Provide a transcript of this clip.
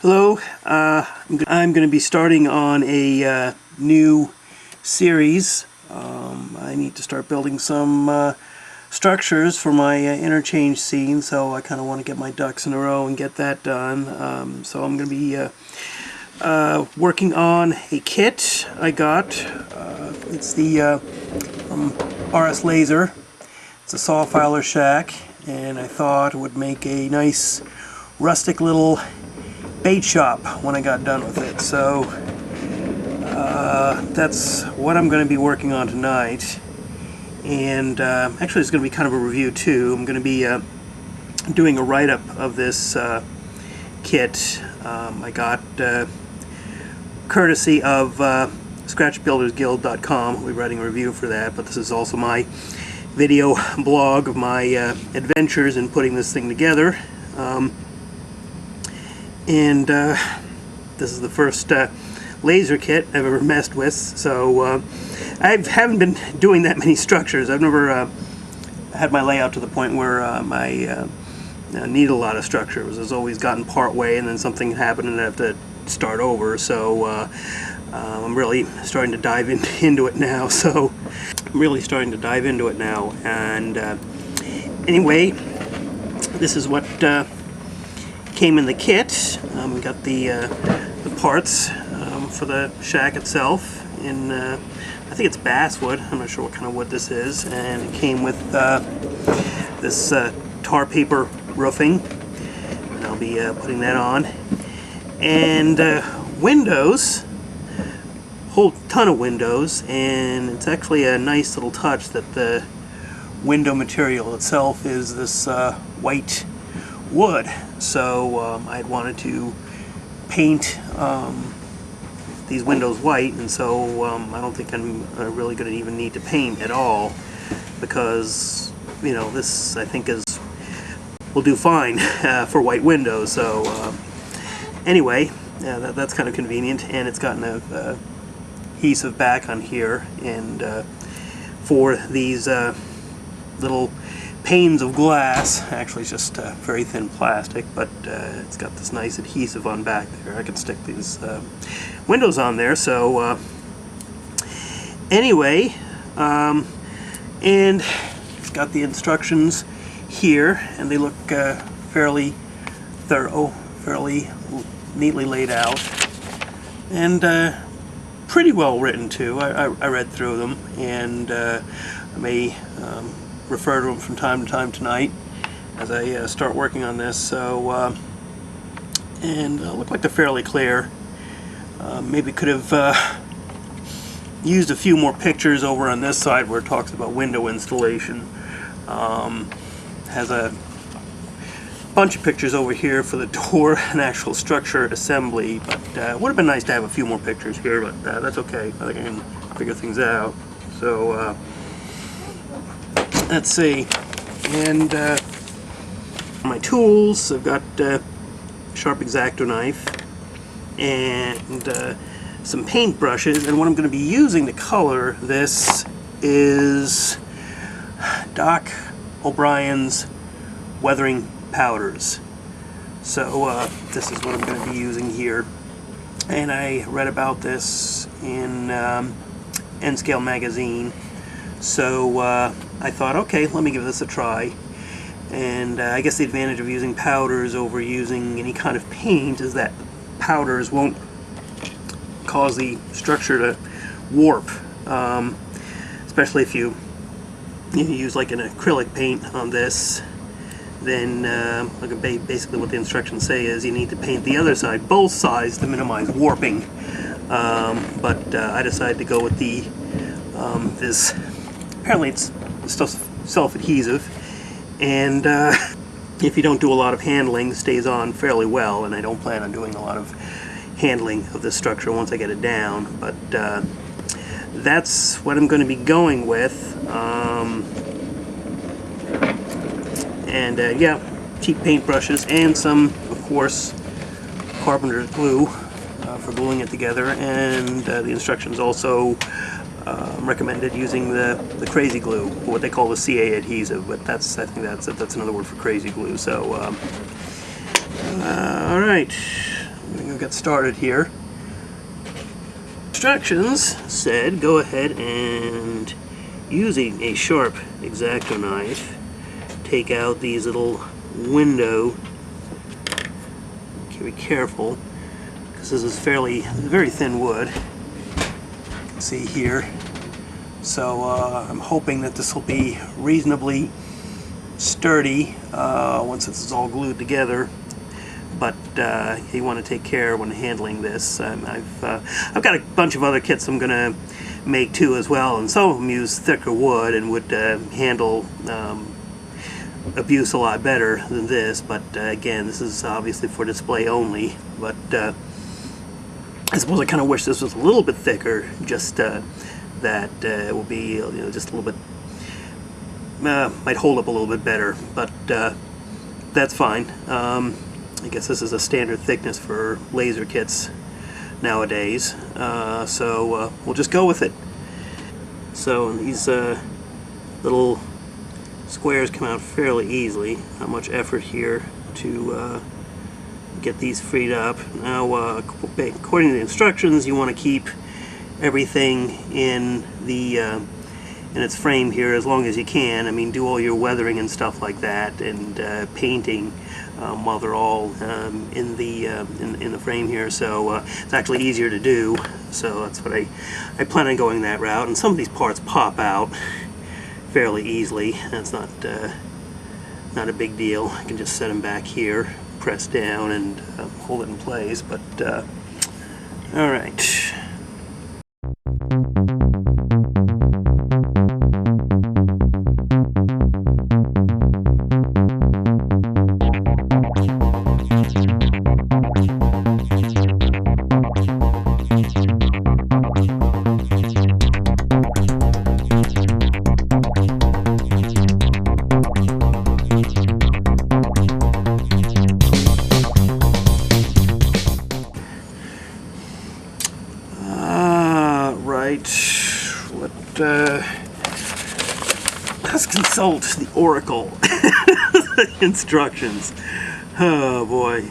Hello, I'm going to be starting on a new series. I need to start building some structures for my interchange scene, so I kind of want to get my ducks in a row and get that done. So I'm going to be working on a kit I got. It's the RS Laser. It's a saw filer shack, and I thought it would make a nice rustic little bait shop when I got done with it. So that's what I'm going to be working on tonight. And actually it's going to be kind of a review too. I'm going to be doing a write-up of this kit. I got courtesy of ScratchBuildersGuild.com. I'll be writing a review for that, but this is also my video blog of my adventures in putting this thing together. And this is the first laser kit I've ever messed with, so I haven't been doing that many structures. I've never had my layout to the point where I need a lot of structure. It was always gotten part way and then something happened and I have to start over, so I'm really starting to dive into it now. And anyway, this is what came in the kit. We got the parts for the shack itself in I think it's basswood. I'm not sure what kind of wood this is, and it came with this tar paper roofing, and I'll be putting that on, and windows, whole ton of windows. And it's actually a nice little touch that the window material itself is this white wood. So I had wanted to paint these windows white, and so I don't think I'm really going to even need to paint at all, because this I think will do fine for white windows. So anyway, that's kind of convenient, and it's gotten a adhesive back on here, and for these little panes of glass, actually it's just very thin plastic, but it's got this nice adhesive on back there. I can stick these windows on there. So anyway, and it's got the instructions here, and they look fairly thorough, fairly neatly laid out, and pretty well written too. I read through them, and I may refer to them from time to time tonight as I start working on this. So and look like they're fairly clear. Maybe could have used a few more pictures over on this side where it talks about window installation. Has a bunch of pictures over here for the door and actual structure assembly, but it would have been nice to have a few more pictures here, but that's okay. I think I can figure things out. So let's see. And my tools, I've got sharp X-Acto knife and some paint brushes, and what I'm going to be using to color this is Doc O'Brien's weathering powders. So this is what I'm going to be using here, and I read about this in N-Scale magazine. So I thought, okay, let me give this a try. And I guess the advantage of using powders over using any kind of paint is that powders won't cause the structure to warp, especially if you use like an acrylic paint on this. Then basically what the instructions say is you need to paint the other side, both sides, to minimize warping. But I decided to go with the this. Apparently it's still self-adhesive, and if you don't do a lot of handling, it stays on fairly well, and I don't plan on doing a lot of handling of this structure once I get it down, but that's what I'm going to be going with. And yeah, cheap paint brushes and some, of course, carpenter's glue for gluing it together, and the instructions also recommended using the crazy glue, what they call the CA adhesive, but I think that's another word for crazy glue. So all right, I'm we'll get started here. Instructions said go ahead and, using a sharp X-Acto knife, take out these little window. Be careful, because this is very thin wood. You can see here. So I'm hoping that this will be reasonably sturdy once it's all glued together. But you want to take care when handling this. I've got a bunch of other kits I'm going to make too as well, and some of them use thicker wood and would handle abuse a lot better than this, but again, this is obviously for display only. But I suppose I kind of wish this was a little bit thicker, just that it will be, just a little bit, might hold up a little bit better, but that's fine. I guess this is a standard thickness for laser kits nowadays, so we'll just go with it. So these little squares come out fairly easily. Not much effort here to get these freed up. Now, according to the instructions, you want to keep everything in its frame here as long as you can. I mean, do all your weathering and stuff like that, and painting while they're all in the frame here. So it's actually easier to do. So that's what I plan on going that route. And some of these parts pop out fairly easily. That's not a big deal. I can just set them back here, press down, and hold it in place. But all right. Let's consult the Oracle instructions. Oh boy.